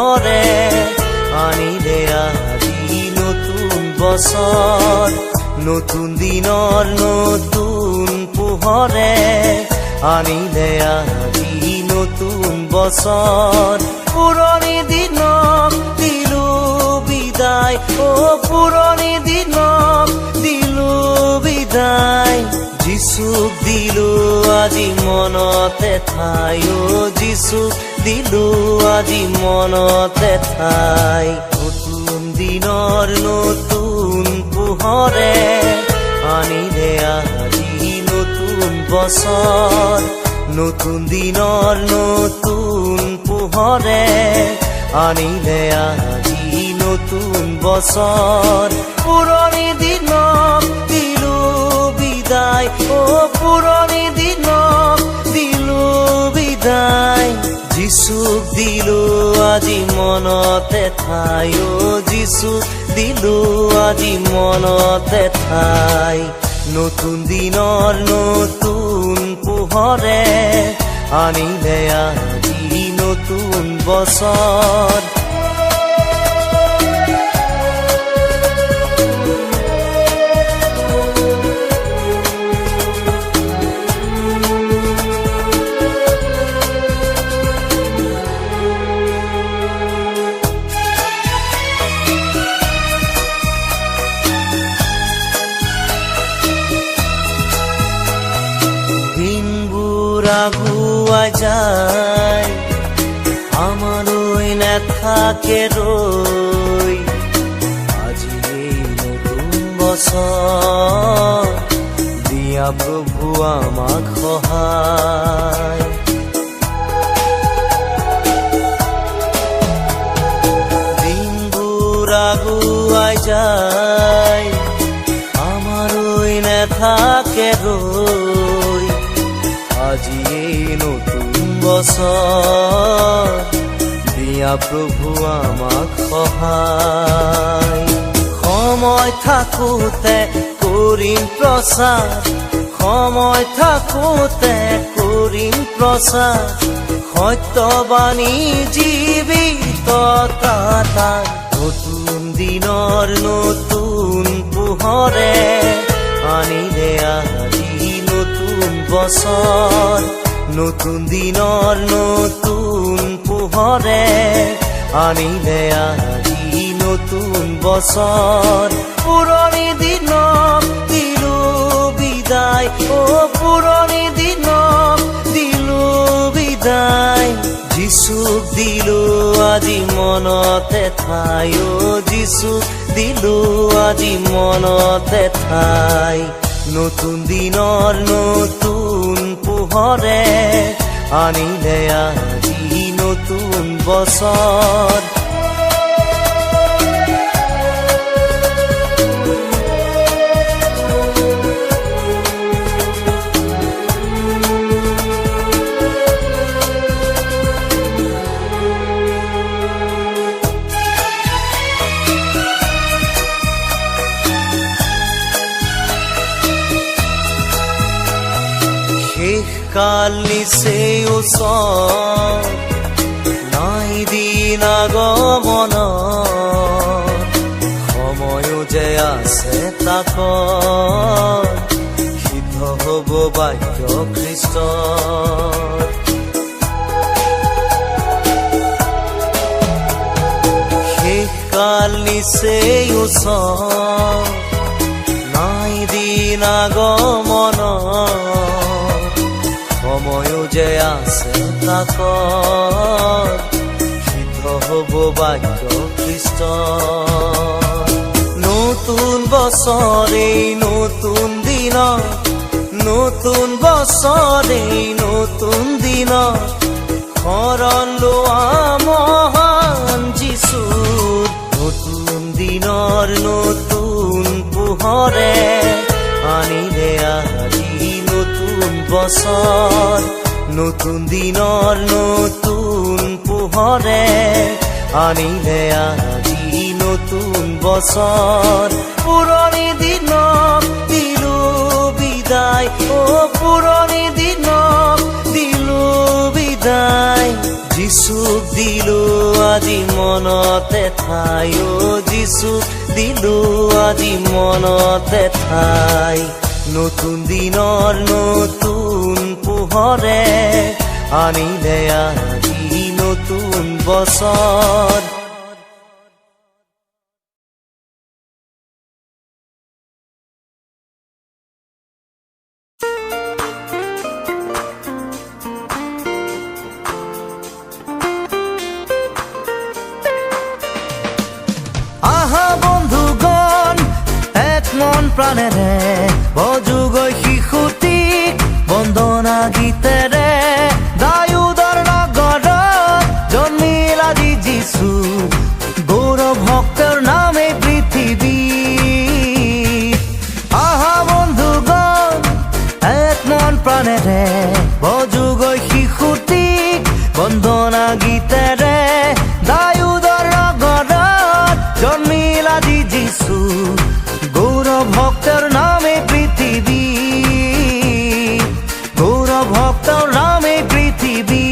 পোহৰে আনিলে আজি নতুন বছৰ নতুন দিনৰ নতুন পোহৰে আনিলে আজি নতুন বছৰ পুৰণি দিনক দিলো বিদায় পুৰণি দিনক দিলো বিদায় যিচুক দিলো আজি মনতে ঠাই যিচুক দিলো আজি মনতে ঠাই নতুন দিনৰ নতুন পোহৰে আনিলে আজি নতুন বছৰ নতুন দিনৰ নতুন পোহৰে আনিলে আজি নতুন বছৰ পুৰণি দিনক দিলো বিদায় পুৰণি দিনক দিলো বিদায় যিচুক দিলো আজি মনতে ঠাই যিচুক দিলো আজি মনতে ঠাই নতুন দিনৰ নতুন পোহৰে আনিলে আজি নতুন বছৰ আগুৱাই যায় আমালৈ নাথাকে ৰৈ আজি এই নতুন বছৰ দিয়া প্ৰভু আমাক সহায় দিনবোৰ আগুৱাই যায় আমালৈ নাথাকে ৰৈ আজি এই নতুন বছৰ দিয়া প্ৰভু আমাক সহায় সময় থাকোঁতে কৰিম প্ৰচাৰ সময় থাকোঁতে কৰিম প্ৰচাৰ সত্যবাণী জীৱিততা নতুন দিনৰ নতুন পোহৰে আনিলে আজি নতুন বছৰ নতুন দিনৰ নতুন পোহৰে আনিলে আজি নতুন বছৰ পুৰণি দিনক দিলো বিদায় পুৰণি দিনক দিলো বিদায় যিচুক দিলো আজি মনতে ঠাই যিচুক দিলো আজি মনতে ঠাই নতুন দিনৰ নতুন পোহৰে আনিলে আজি নতুন বছৰ কাল নিচেই ওচৰ নাই দিন আগমন সময়ো যে আছে তাক সিদ্ধ হ'ব বাক্য খ্ৰীষ্ট শেষ কাল নিচেই ওচৰ নাই দিন আগমন সময়ো যে আছে তাক সিদ্ধ হ'ব বাক্য খ্ৰীষ্ট নতুন বছৰে নতুন দিনত নতুন বছৰে নতুন দিনত শৰণ লোৱা মহান যিচু নতুন দিনৰ নতুন পোহৰে আনিলে আজি নতুন বছৰ নতুন দিনৰ নতুন পোহৰে আনিলে আজি নতুন বছৰ পুৰণি দিনক দিলো বিদায় পুৰণি দিনক দিলো বিদায় যিচুক দিলো আজি মনতে ঠাই, যিচুক দিলো আজি মনতে ঠাই। নতুন দিনৰ নতুন পোহৰে আনিলে আজি নতুন বছৰ। প্ৰাণেৰে বজুগৈ শিশুটিক বন্দনা গীতেৰে দায়ুদৰ নগৰত জন্মিল আজি যিচু, গৌৰৱ ভক্তৰ নামে পৃথিৱী। আহা বন্ধুগণ এক মন প্ৰাণেৰে বজুগৈ শিশুটিক বন্দনা গীতেৰে দায়ুদৰ নগৰত জন্মিল আজি যিচু, গৌৰব ভক্তৰ নামে পৃথিবী, গৌৰব ভক্তৰ নামে পৃথিবী।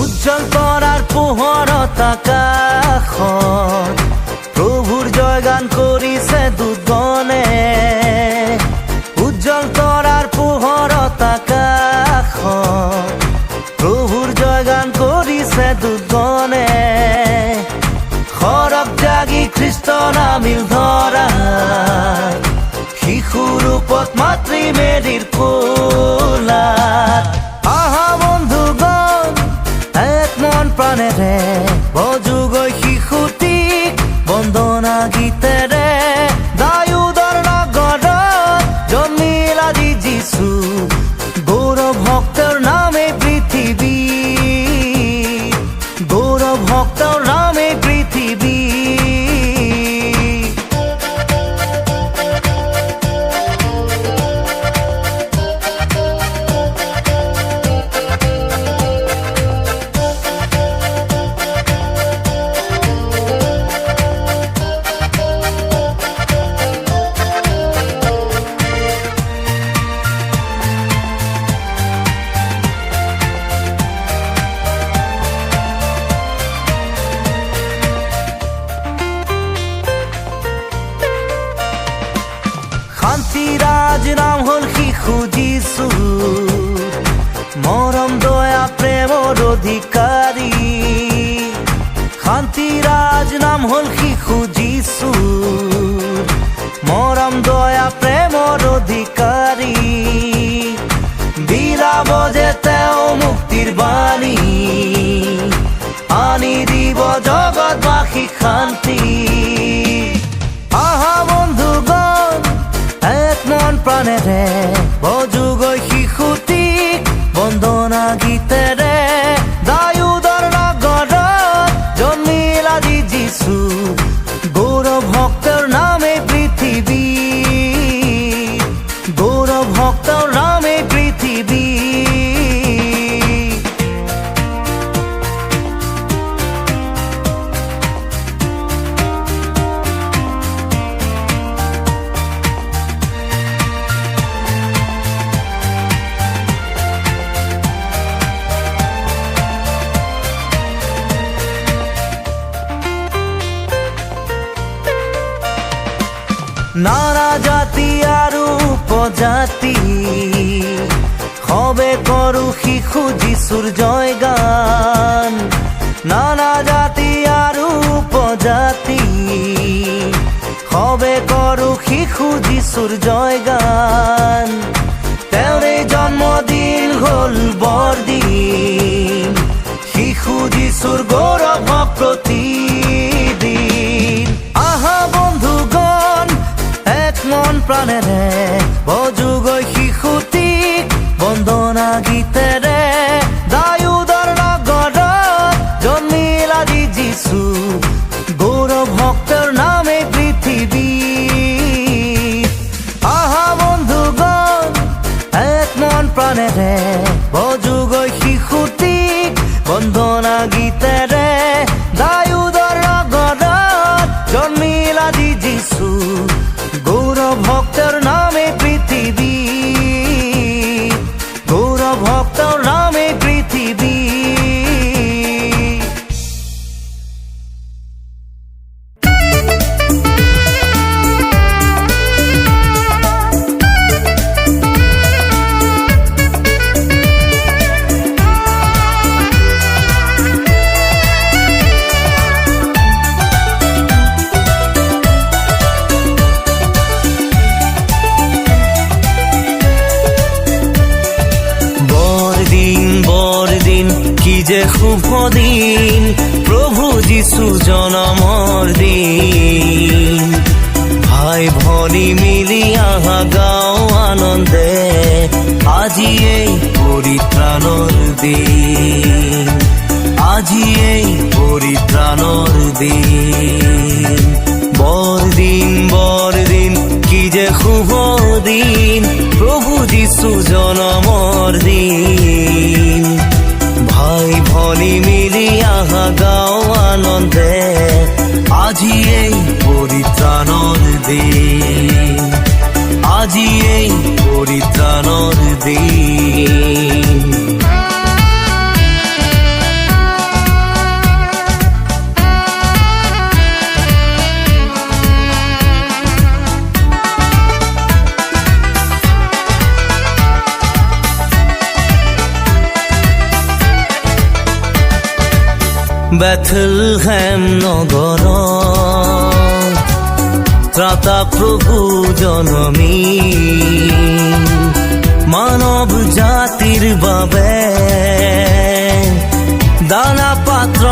উজ্জ্বল তৰাৰ পোহৰত আকাশত প্ৰভুৰ জয়গান কৰিছে দূতগণে। উজ্জ্বল তৰাৰ পোহৰত আকাশত প্ৰভুৰ জয়গান কৰিছে দূতগণে। সৰগ জাগি খ্ৰীষ্ট নামিল ধৰাত, শিশু ৰূপত মাতৃ মেৰীৰ কোলাত। আহা বন্ধুগণ এক মন প্ৰাণেৰে বজুগৈ শিশুটিক বন্দনা গীতেৰে দায়ুদৰ নগৰত জন্মিল আজি যিচু, গৌৰৱ ভক্তৰ নামে পৃথিৱী, গৌৰৱ ভক্তৰ নামে পৃথিৱী। শান্তিৰাজ নাম হল শিশু যিচু, মৰম দয়া প্ৰেমৰ অধিকাৰী। শান্তিৰাজ নাম হল শিশু যিচু, মৰম দয়া প্ৰেমৰ অধিকাৰী। বিলাব যে তেওঁ মুক্তিৰ বাণী, আনি দিব জগতবাসীক শান্তি। আহা বন্ধুগণ এক মন প্ৰাণেৰে বজুগৈ শিশুটিক বন্দনা গীতেৰে দায়ুদৰ নগৰত জন্মিল আজি যিচু, গৌৰৱ ভক্তৰ নামে পৃথিৱী, গৌৰৱ ভক্তৰ নামে পৃথিৱী। নানা জাতি আৰু উপজাতি সবে কৰো শিশু যিচুৰ জয়গান। নানা জাতি আৰু উপজাতি সবে কৰো শিশু যিচুৰ জয়গান। তেওঁৰে জন্মদিন হল বৰদিন, শিশু যিচুৰ গৌৰৱ প্ৰতিদিন। আহা বন্ধুগণ এক মন প্ৰাণেৰে বজুগৈ শিশুটিক বন্দনা গীতেৰে দায়ুদৰ নগৰত জন্মিল আজি যিচু, গৌৰৱ ভক্তৰ নামে পৃথিৱী, কি যে শুভ দিন প্ৰভু যীশু জনমৰ দিন ভাই ভনী মিলি আহা গাওঁ আনন্দে আজি এই পৰিত্ৰাণৰ দিন আজি এই পৰিত্ৰাণৰ দিন বৰদিন কি যে শুভ দিন প্ৰভু যীশু জনমৰ দিন ভাই ভনী মিলি আহা গাওঁ আনন্দে আজি এই পৰিত্ৰাণৰ দিন আজি এই পৰিত্ৰাণৰ দিন বেথলহেম নগৰত ত্ৰাতা প্ৰভু জনমী মানৱ জাতিৰ বাবে দানা পাত্ৰ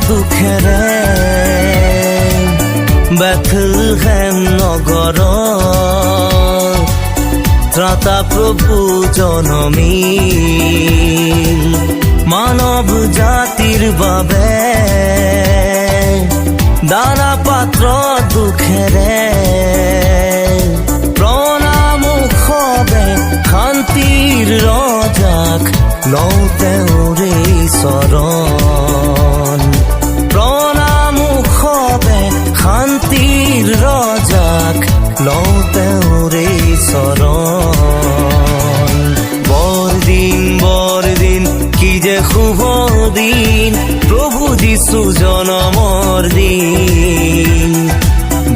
দুখেৰে বেথলহেম নগৰত ত্ৰাতা প্ৰভু জনমী মানৱ জাতিৰ বাবে দানা পাত্ৰ দুখেৰে প্ৰণাম উৎসৱে শান্তিৰ ৰজাক লওঁ তেওঁৰে চৰণ প্ৰণাম উৎসৱে শান্তিৰ ৰজাক লওঁ তেওঁৰে চৰণ বৰদিন কি যে শুভ দিন প্ৰভু যীশু জনমৰ দিন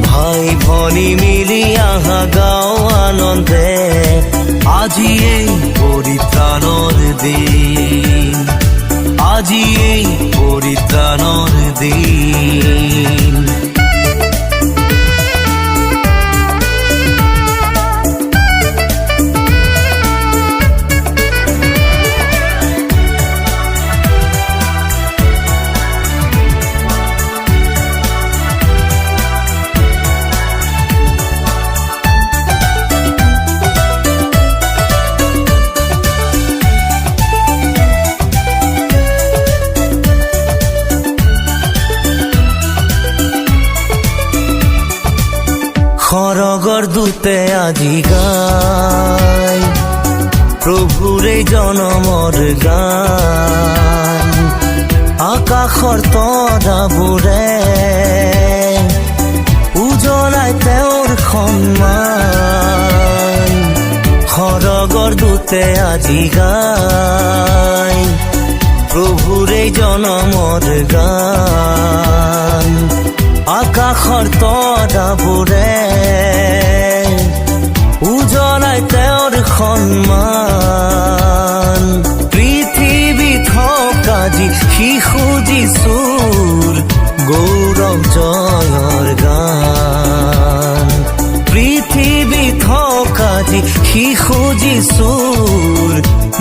ভাই ভনী মিলি আহা গাওঁ আনন্দে আজি এই পৰিত্ৰাণৰ দিন আজি এই পৰিত্ৰাণৰ দিন সৰগৰ দূতে আজি গায় প্ৰভুৰে জনমৰ গান আকাশৰ তৰাবোৰে উজ্বলাই তেওঁৰ সন্মান সৰগৰ দূতে আজি গায় প্ৰভুৰে জনমৰ গান আকাশৰ তৰাবোৰে উজ্বলাই তেওঁৰ সন্মান পৃথিৱীত থকা যি শিশু যীশুৰ গৌৰৱ জয়ৰ গান পৃথিৱীত থকা যি শিশু যীশুৰ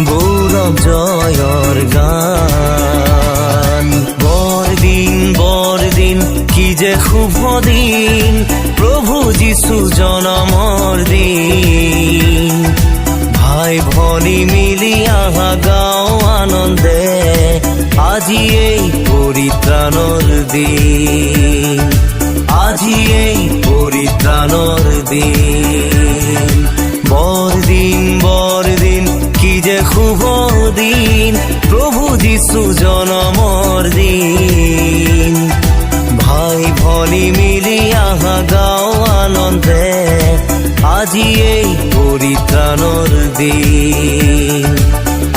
গৌৰৱ জয়ৰ গান বৰদিন কি যে শুভ দিন প্ৰভু যীশু জনমৰ দিন ভাই ভনী মিলি আহা গাওঁ আনন্দে আজি এই পৰিত্ৰাণৰ দিন আজি এই পৰিত্ৰাণৰ দিন বৰদিন কি যে শুভ দিন প্ৰভু যীশু জনমৰ দিন ভাই ভনী মিলি আহা গাওঁ আনন্দে আজি এই পৰিত্ৰাণৰ দিন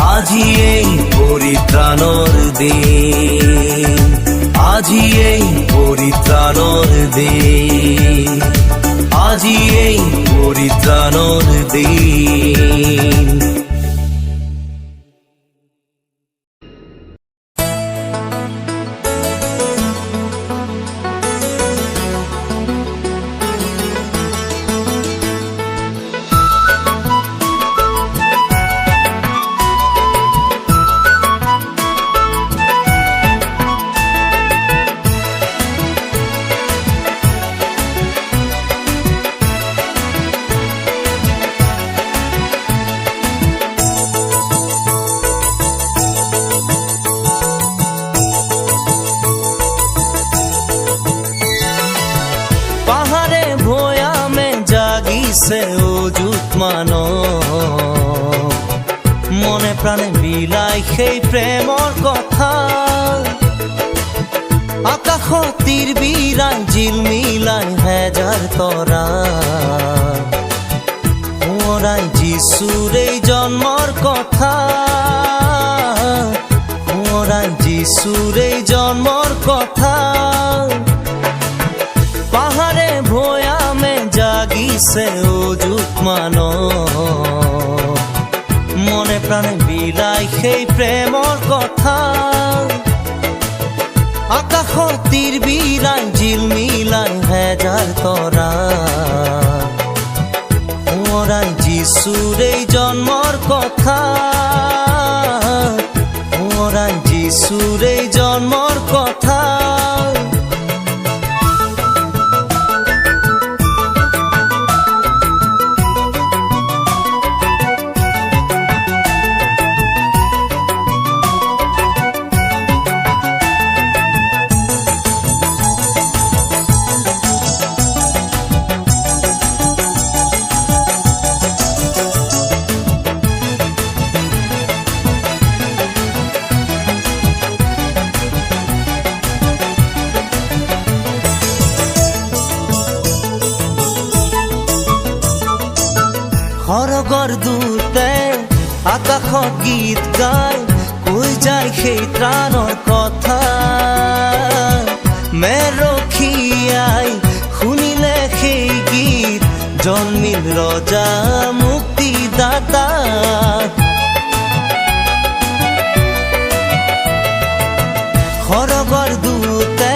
আজি এই পৰিত্ৰাণৰ দিন আজি এই পৰিত্ৰাণৰ দিন আজি এই পৰিত্ৰাণৰ দিন মানৱ মনে প্ৰাণে বিলাই সেই প্ৰেমৰ কথা আকাশত তীৰ বিৰাই জিলমিলাই হেজাৰ তৰা সোঁৱৰাই যীচুৰ এই জন্মৰ কথা সোঁৱৰাই যীচুৰ এই জন্মৰ কথা পাহাৰে ভৈয়ামে জাগিছে অযুত মানৱ মনে প্ৰাণে বিলাই সেই প্ৰেমৰ কথা আকাশত তীৰ বিৰাই জিলমিলাই হেজাৰ তৰা সোঁৱৰাই যীচুৰ এই জন্মৰ কথা সোঁৱৰাই যীচুৰ এই জন্মৰ কথা সৰগৰ দূতে আকাশত গীত গাই কৈ যায় সেই ত্ৰাণৰ কথা মেৰখীয়াই শুনিলে সেই গীত জন্মিল ৰজা মুক্তিদাতা সৰগৰ দূতে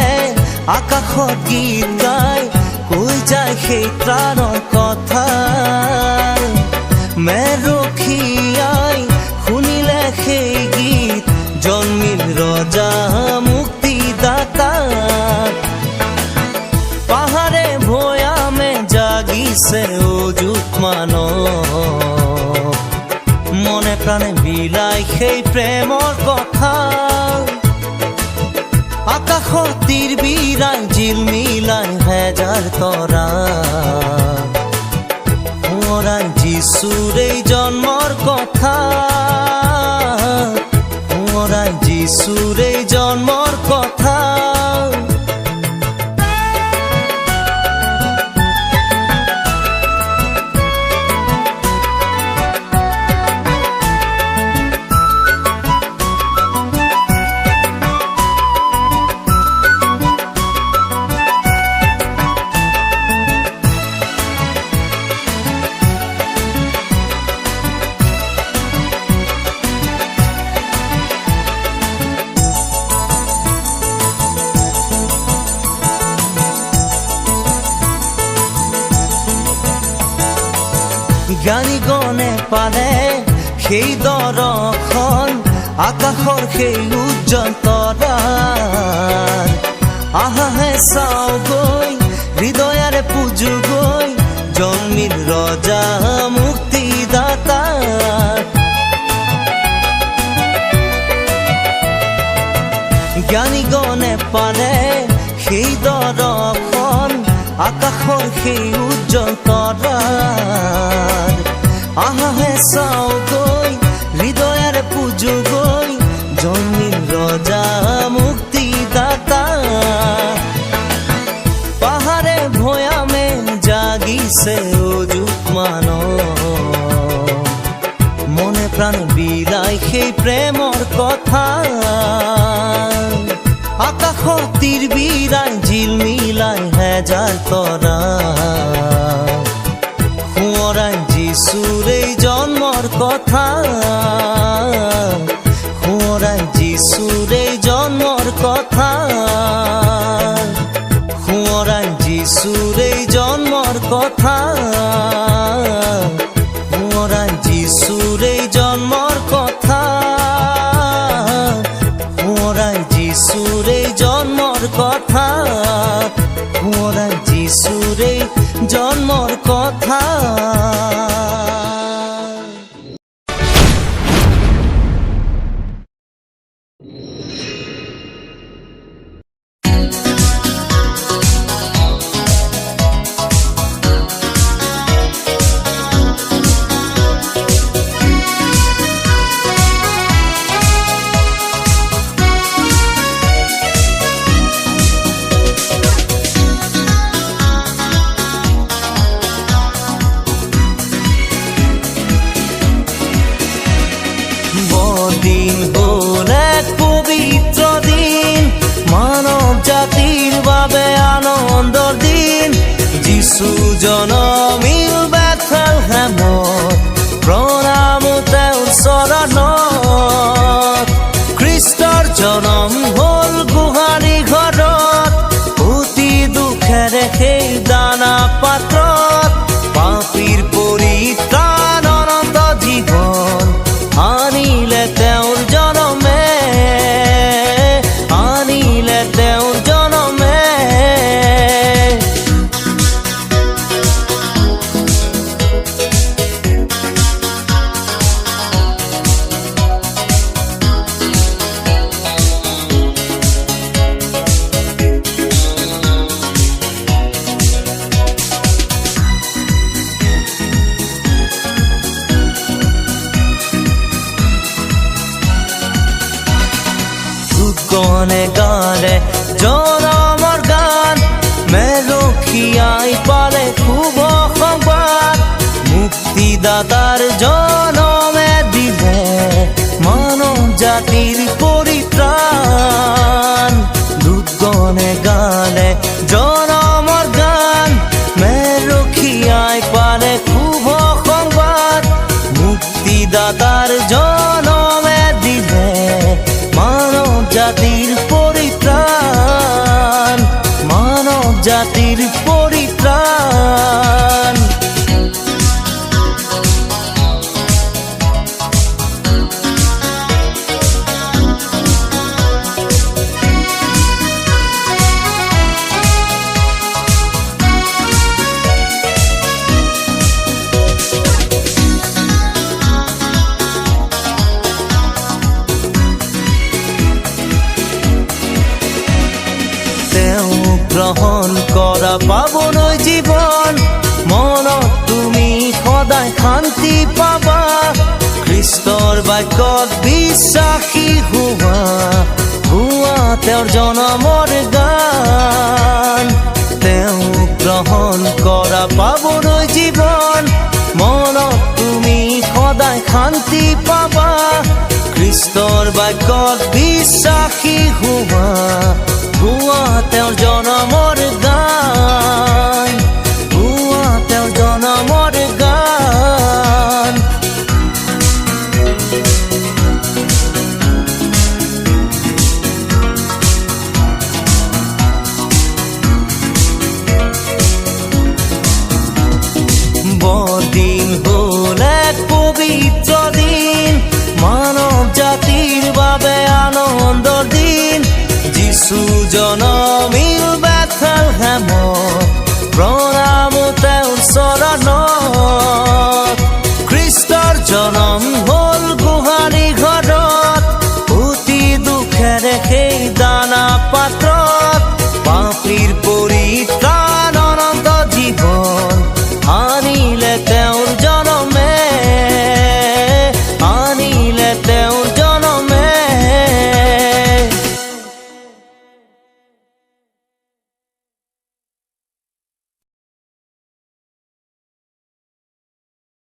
আকাশত গীত গাই কৈ যায় সেই ত্ৰাণৰ কথা মেৰখীয়াই শুনিলে সেই গীত জন্মিল ৰজা মুক্তিদাতা পাহাৰে ভৈয়ামে জাগিছে অযুত মানৱ মনে প্ৰাণে বিলাই সেই প্ৰেমৰ কথা আকাশত তীৰ বিৰাই জিলমিলাই হেজাৰ তৰা সোঁৱৰাই যীচুৰ এই জন্মৰ কথা সোঁৱৰাই যীচুৰ এই জন্মৰ কথা জ্ঞানীগণে পালে সেই দৰ্শন আকাশৰ সেই উজ্জ্বল তৰাৰ আহাহে চাও গৈ হৃদয়াৰে পূজো গৈ জন্মিল ৰজা মুক্তিদাতা জ্ঞানীগণে পালে সেই দৰ্শন আকাশৰ সেই উজ্জ্বল তৰাৰ আহাহে চাও গৈ হৃদয়াৰে পূজো গৈ জন্মিল ৰজা মুক্তিদাতা পাহাৰে ভৈয়ামে জাগিছে অযুত মানৱ মনে প্ৰাণে বিলাই সেই প্ৰেমৰ কথা আকাশত তীৰ বিৰাই জিলমিলাই হেজাৰ তৰা সোঁৱৰাই যীচুৰ এই জন্মৰ কথা সোঁৱৰাই যীচুৰ এই জন্মৰ কথা সোঁৱৰাই যীচুৰ এই জন্মৰ কথা সোঁৱৰাই যীচুৰ এই জন্মৰ কথা সোঁৱৰাই যীচুৰ এই জন্মৰ কথা সোঁৱৰাই যীচুৰ এই জন্মৰ কথা বৰদিন হ'ল এক পবিত্ৰ দিন, মানৱ জাতিৰ বাবে আনন্দৰ দিন। যিশু জনমিল বেথলেহেমত, প্ৰণাম তেওঁৰ চৰণত। খ্ৰীষ্টৰ জনম হ'ল গোহালি ঘৰত, অতি দুখেৰে সেই দানা পাত্ৰত। পাপীৰ পৰিত্ৰাণ অনন্ত জীৱন আনিলে তেওঁৰ জনমে, আনিলে তেওঁৰ জনমে। গনে গানে জনমৰ গান, মেলখিয়াই পালে শুভ সংবাদ। মুক্তিদাতাৰ জনমে দিলে মানৱ জাতিৰ পৰিত্ৰাণ। দুগনে গানে জনমৰ গান, মেলখিয়াই পালে শুভ সংবাদ। মুক্তিদাতাৰ জনমে দিলে মানৱ জাতিৰ পৰিত্ৰাণ, মানৱ জাতিৰ পৰিত্ৰাণ। গ্ৰহণ কৰা পাবলৈ জীৱন, মনত তুমি সদায় শান্তি পাবা। খ্ৰীষ্টৰ বাক্যত বিশ্বাসী হোৱা, গোৱা তেওঁৰ জনমৰ গান। তেওঁ গ্ৰহণ কৰা পাবলৈ জীৱন, মনত তুমি সদায় শান্তি পাবা। খ্ৰীষ্টৰ বাক্যত বিশ্বাসী হোৱা, গোৱা তেওঁৰ জনমৰ গান, গোৱা তেওঁৰ জনমৰ গান। বৰদিন হ'ল এক পবিত্ৰ দিন, মানৱ জাতিৰ বাবে আনন্দৰ দিন। যিশু জনমিল বেথলেহেমত, প্ৰণাম তেওঁৰ চৰণত। খ্ৰীষ্টৰ জনম হ'ল গোহালি ঘৰত, অতি দুখেৰে সেই দানা পাত্ৰ।